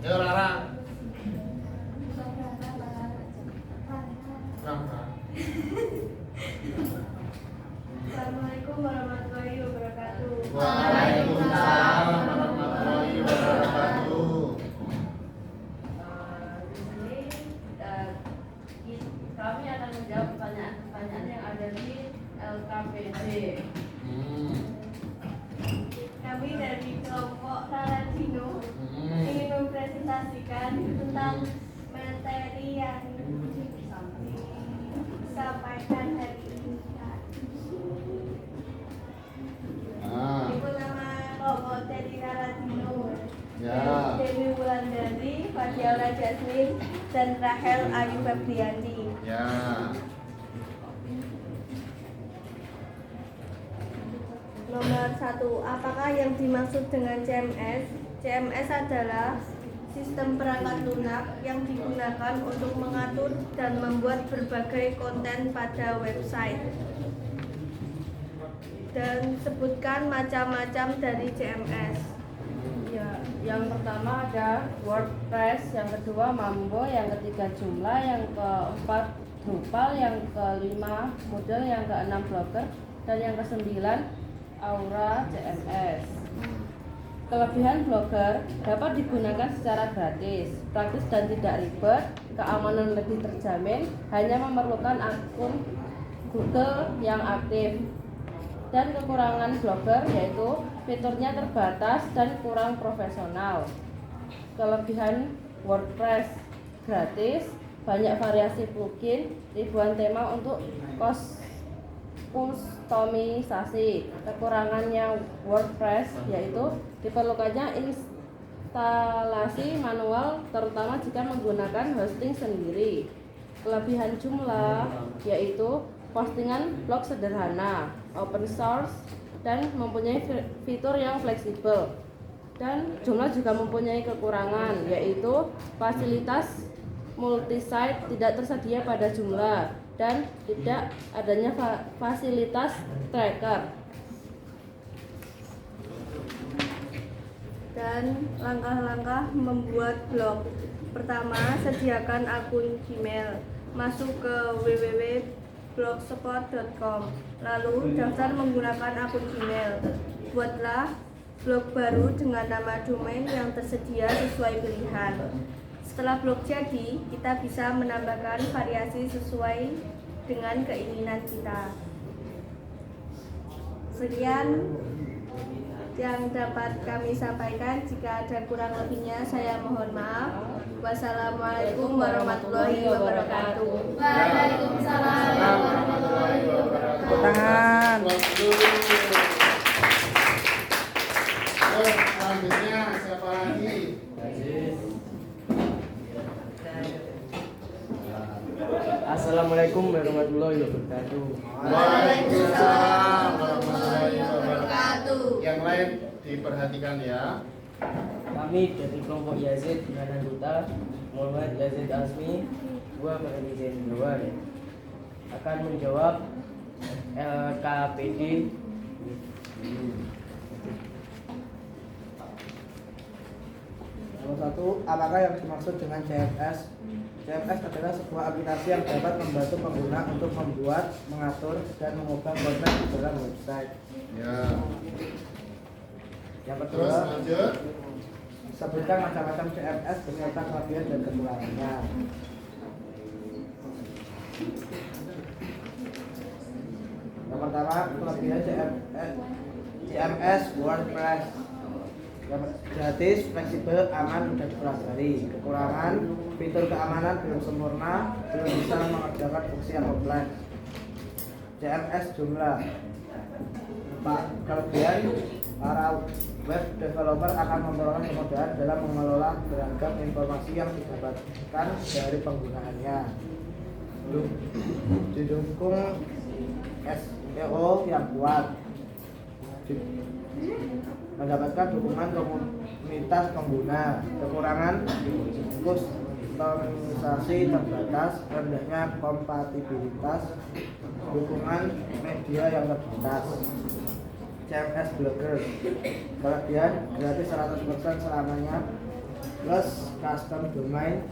Yo Rara. Assalamualaikum warahmatullahi wabarakatuh. Waalaikumsalam warahmatullahi wabarakatuh. Kami akan menjawab pertanyaan-pertanyaan yang ada di LKPD. Kami dari kelompok Rara Dino Diana Jasmine, dan Rahel Ayu Febrianti. Ya. Nomor 1. Apakah yang dimaksud dengan CMS? CMS adalah sistem perangkat lunak yang digunakan untuk mengatur dan membuat berbagai konten pada website. Dan sebutkan macam-macam dari CMS. Ya, yang pertama ada WordPress, yang kedua Mambo, yang ketiga Joomla, yang keempat Drupal, yang kelima Moodle, yang keenam Blogger, dan yang kesembilan Aura CMS. Kelebihan Blogger dapat digunakan secara gratis, praktis dan tidak ribet, keamanan lebih terjamin, hanya memerlukan akun Google yang aktif. Dan kekurangan Blogger yaitu fiturnya terbatas dan kurang profesional. Kelebihan WordPress gratis, banyak variasi plugin, ribuan tema untuk kustomisasi. Kekurangannya WordPress yaitu diperlukannya instalasi manual terutama jika menggunakan hosting sendiri. Kelebihan Joomla yaitu postingan blog sederhana, open source, dan mempunyai fitur yang fleksibel. Dan Joomla juga mempunyai kekurangan yaitu fasilitas multi-site tidak tersedia pada Joomla dan tidak adanya fasilitas tracker. Dan langkah-langkah membuat blog. Pertama, sediakan akun Gmail. Masuk ke www.blogspot.com. Lalu daftar menggunakan akun Gmail. Buatlah blog baru dengan nama domain yang tersedia sesuai pilihan. Setelah blog jadi, kita bisa menambahkan variasi sesuai dengan keinginan kita. Sekian yang dapat kami sampaikan. Jika ada kurang lebihnya, saya mohon maaf. Wassalamualaikum warahmatullahi wabarakatuh. Waalaikumsalam warahmatullahi wabarakatuh. Tangan. Selanjutnya siapa lagi? Assalamualaikum warahmatullahi wabarakatuh. Waalaikumsalam warahmatullahi wabarakatuh. Yang lain diperhatikan ya. Kami dari kelompok Yazid dengan anggota Muhammad Yazid Asmi, gua Netizen Jawa akan menjawab LKPD. Nomor 1, apakah yang dimaksud dengan CMS? CMS adalah sebuah aplikasi yang dapat membantu pengguna untuk membuat, mengatur, dan mengubah konten di dalam website. Ya. Yang Terus kedua, lanjut. sebutkan macam-macam CMS beserta kelebihan dan kekurangannya. Yang pertama, kelebihan CMS WordPress. Gratis, fleksibel, aman, mudah dipelajari. Kekurangan, fitur keamanan belum sempurna, belum bisa mengerjakan fungsi yang kompleks. CMS Joomla. Kelebihan, para web developer akan memperoleh kemudahan dalam mengelola beragam informasi yang didapatkan dari penggunaannya. Didukung SEO yang kuat, mendapatkan dukungan komunitas pengguna. Kekurangan, kustomisasi terbatas, rendahnya kompatibilitas, dukungan media yang terbatas. CMS Blogger. Kelebihan, gratis 100% selamanya, plus custom domain,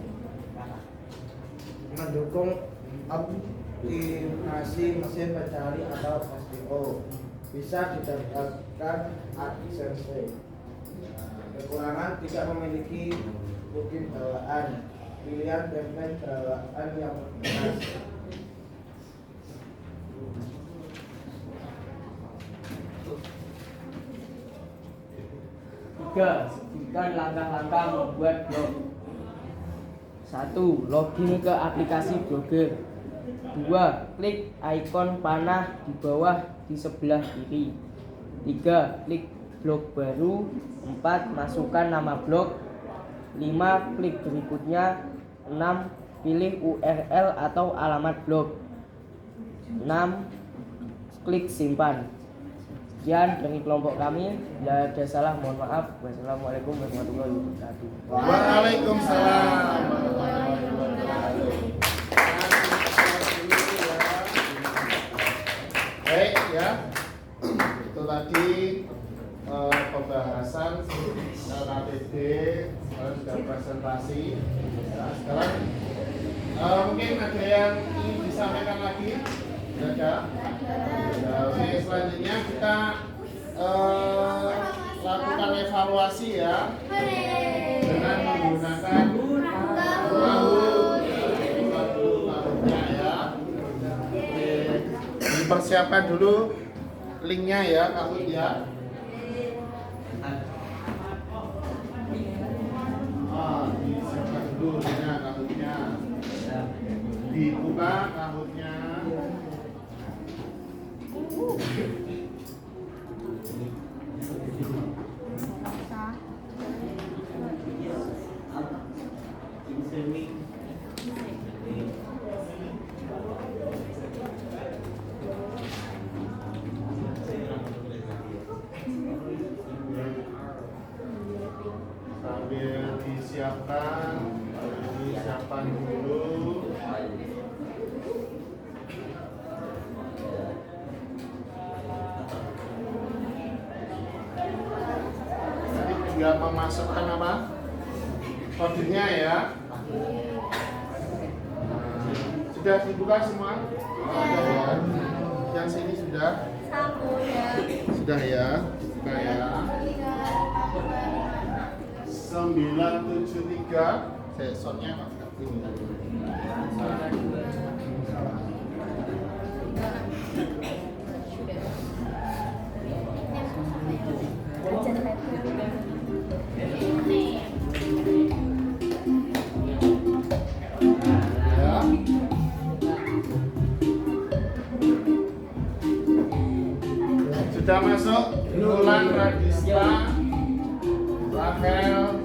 mendukung optimasi mesin pencari atau SEO, bisa didapatkan AdSense. Kekurangan, tidak memiliki plugin bawaan, pilihan template bawaan yang terbatas. Tiga, sebutkan langkah-langkah membuat blog. 1. Login ke aplikasi Blogger. 2. Klik ikon panah di bawah di sebelah kiri. 3. Klik blog baru. 4. Masukkan nama blog. 5. Klik berikutnya. 6. Pilih URL atau alamat blog. 6. Klik simpan. Sekian dari kelompok kami. Bila ada salah mohon maaf. Wassalamualaikum warahmatullahi wabarakatuh. Waalaikumsalam warahmatullahi wabarakatuh. Baik ya, itu tadi pembahasan LKPD, sudah presentasi. Nah, sekarang mungkin ada yang ingin disampaikan lagi? Ada? Nah, oke, selanjutnya kita lakukan evaluasi ya dengan menggunakan tahunnya ya. Dipersiapkan dulu linknya ya, Kahut ya. Disiapkan dulu linknya, Kahutnya. Dibuka Kahutnya. Sambil disiapkan dulu. Jadi tinggal memasukkan apa? Kodenya ya. Sudah dibuka semua? Yang sini sudah? Sudah ya, dibuka ya. 973 saya soundnya ini. Ya. Sudah masuk Nulan Radista, Rafael,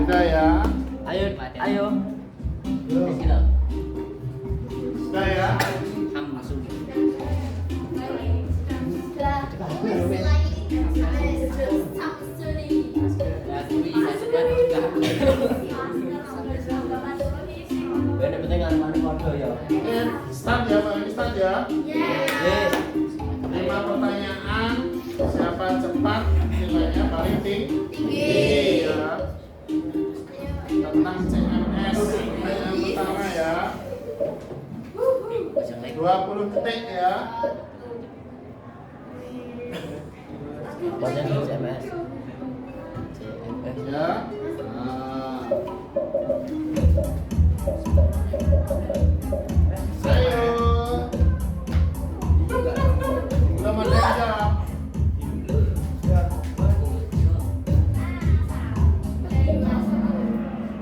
sudah ya? Ayo. Sudah ya? Start ya Pak, ini start ya? 5 pertanyaan, siapa cepat nilainya paling tinggi ya. Tentang CMS, pertanyaan pertama ya. 20 detik ya. Banyak CMS. Ya. Nah. Ayo. Belum ada yang jawab.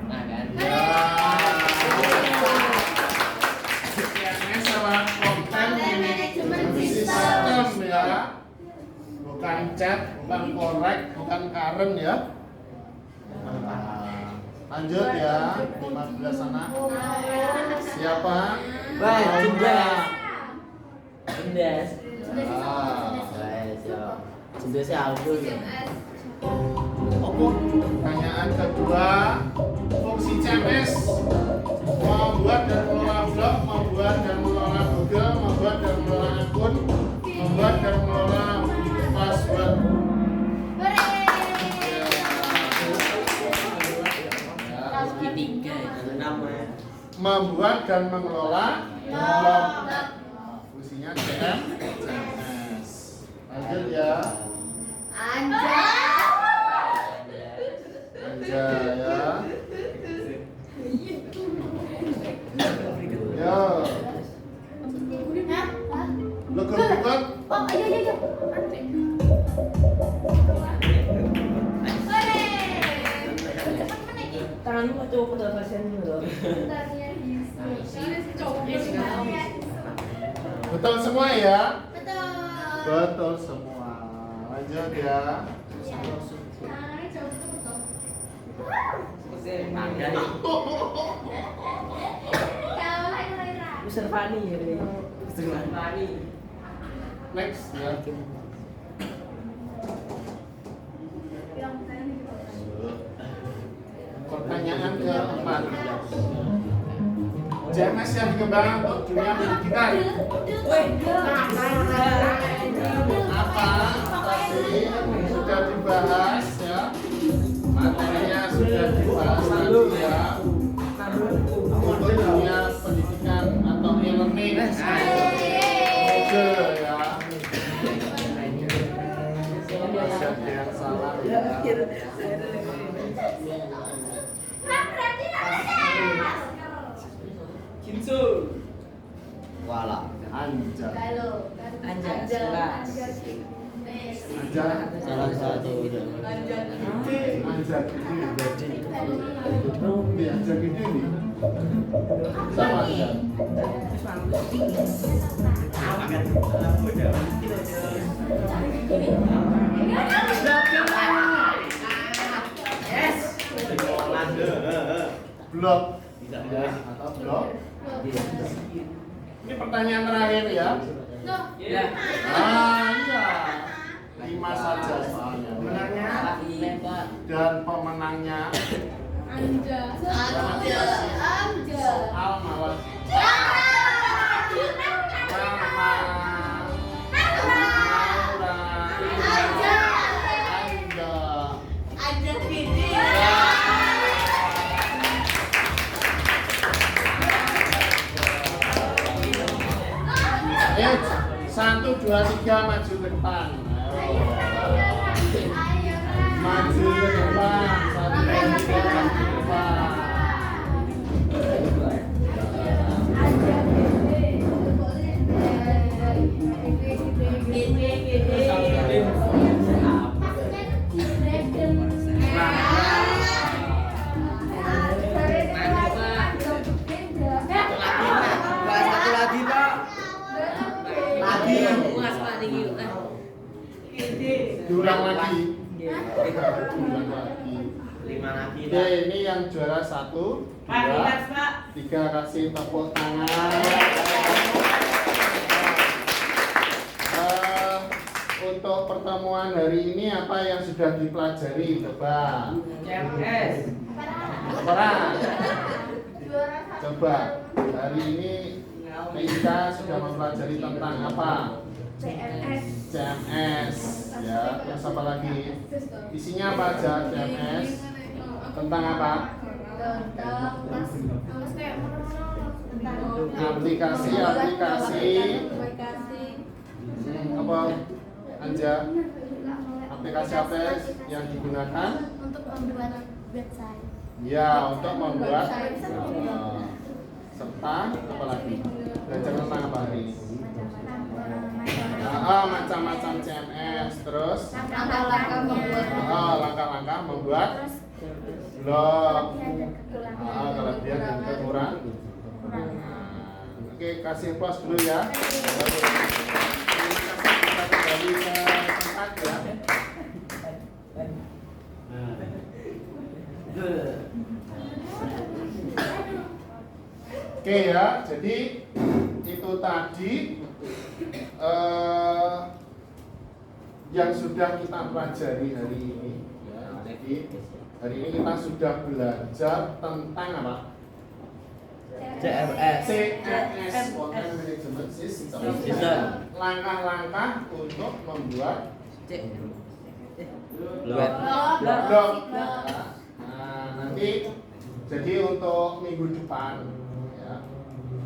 Nah kan. Ya. CMS sama konten sistem ya. Bukan chat, bukan korek, bukan karen ya. Lanjut ya, 15 anak. Siapa? Cendes. Cendesnya Aldo. Pertanyaan kedua, fungsi CMS membuat dan mengelola blog, membuat dan mengelola Google, membuat dan mengelola akun, membuat dan mengelola password. Membuat dan mengelola blog. Fungsinya CMS. Lanjut ya. Anja ya. tanganmu kok coba udah pasienmu loh. Bentarnya Betul semua ya? Betul. Betul semua. Lanjut ya. Mister Fani ya ini. Mister Fani. Next ya. Pertanyaan keempat. JMS yang dikembangkan untuk dunia pendidikan. Apa tadi sudah dibahas ya? Materinya sudah dibahas tadi ya. Untuk dunia pendidikan atau e-learning. Mode ya. Ada yang salah ya. Kinsu. Wala. Anja. Anja sekelas. Anja. Salah satu. Anja gede. Oh, Anja gede nih. Sama aja. Blok. Ya, atau blok. Ini pertanyaan terakhir ya. Ya. Iya. 5 saja soalnya. Dan pemenangnya soal malah Rama, Laura, Anda. Ayo, 1, 2, 3 maju ke depan. Ayo. Maju ke depan. 1, 2, 3 maju ke depan. Satu lagi, Pak. Diulang lagi. Diulang lagi. 5 lagi. Oke, ini yang juara 1, 2, 3 kasih tepuk tangan. Untuk pertemuan hari ini apa yang sudah dipelajari? Coba. CMS. Orang. Coba. Hari ini kita sudah mempelajari tentang apa? CMS. Ya, terus apa lagi? Isinya apa aja CMS? Tentang apa? Aplikasi. Apa? Anja? Aplikasi apa yang digunakan? Untuk membuat website. Ya, untuk membuat serta apa lagi? Belajar tentang apa hari ini? Macam-macam CMS, terus langkah-langkah membuat blog, kelebihan dan kekurangan. Oke, kasih applause dulu ya. Kita kembali ke tempat ya. Oke ya, jadi itu tadi yang sudah kita pelajari hari ini. Ya, jadi hari ini kita sudah belajar tentang apa? CMS. Content Management System. System. Langkah-langkah untuk membuat Blog. blog. Nah, nanti jadi untuk minggu depan ya.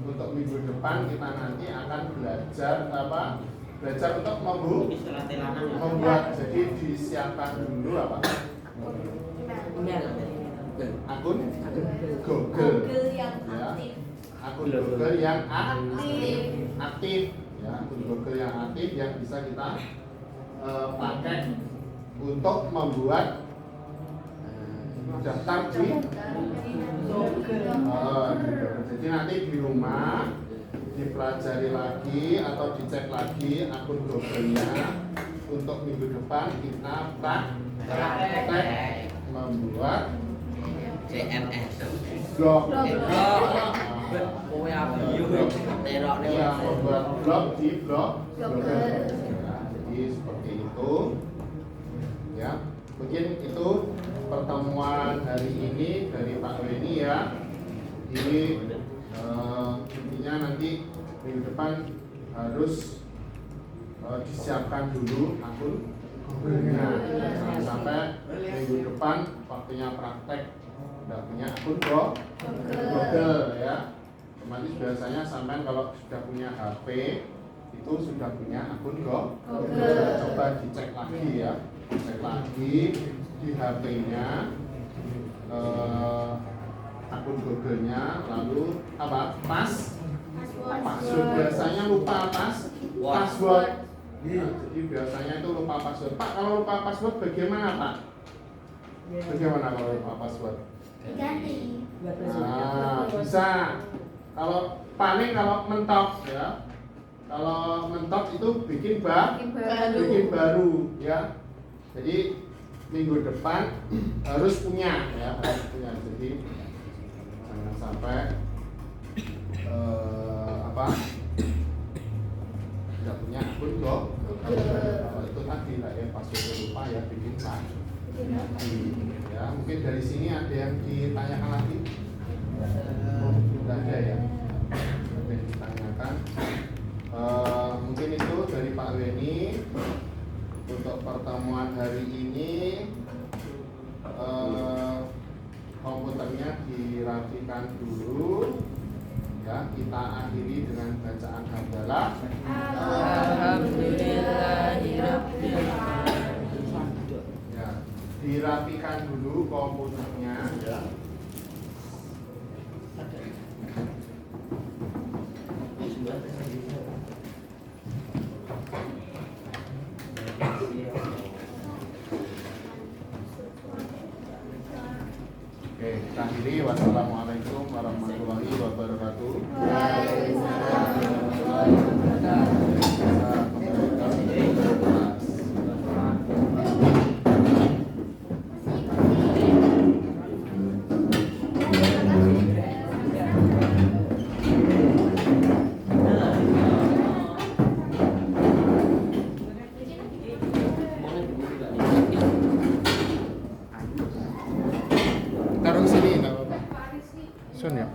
Untuk minggu depan kita nanti akan belajar apa? Belajar untuk membuat. Jadi disiapkan dulu apa? Akun Google yang ya. aktif. Akun Google yang aktif ya. Akun Google yang aktif yang bisa kita pakai untuk membuat daftar di jadi nanti di rumah dipelajari lagi atau dicek lagi akun Google-nya. Untuk minggu depan kita praktek membuat CMS. blog. Kowe apa yo terokne Yang membuat blog di Blogger. Jadi seperti itu. Ya, mungkin itu pertemuan hari ini dari Pak Weni ya. Ini intinya nanti minggu depan harus disiapkan dulu akun Google-nya. Jangan sampai minggu depan waktunya praktek tidak punya akun Google ya. Otomatis biasanya sampai kalau sudah punya HP itu sudah punya akun Google. Coba dicek lagi ya, cek lagi di HP-nya akun Google-nya, lalu apa? Password. Biasanya lupa password. Nah, jadi biasanya itu lupa password. Pak, kalau lupa password bagaimana Pak? Bagaimana kalau lupa password? Diganti. Nah, bisa. Kalau paling kalau mentok ya. Kalau mentok itu bikin baru ya. Jadi minggu depan harus punya ya, harus punya. Jadi jangan sampai tidak punya akun kalau itu tadi lah ya, password lupa ya, bikin lagi ya. Mungkin dari sini ada yang ditanyakan lagi? Tidak ada ya, ada yang ditanyakan. Mungkin itu dari Pak Weni untuk pertemuan hari ini. Komputernya dirapikan dulu ya. Kita akhiri dengan bacaan hamdalah. Alhamdulillahirabbil Ya, dirapikan dulu komputernya ya. Oke, kita akhiri. Wassalamualaikum warahmatullahi wabarakatuh. Taruh sini nggak apa-apa. Sun ya.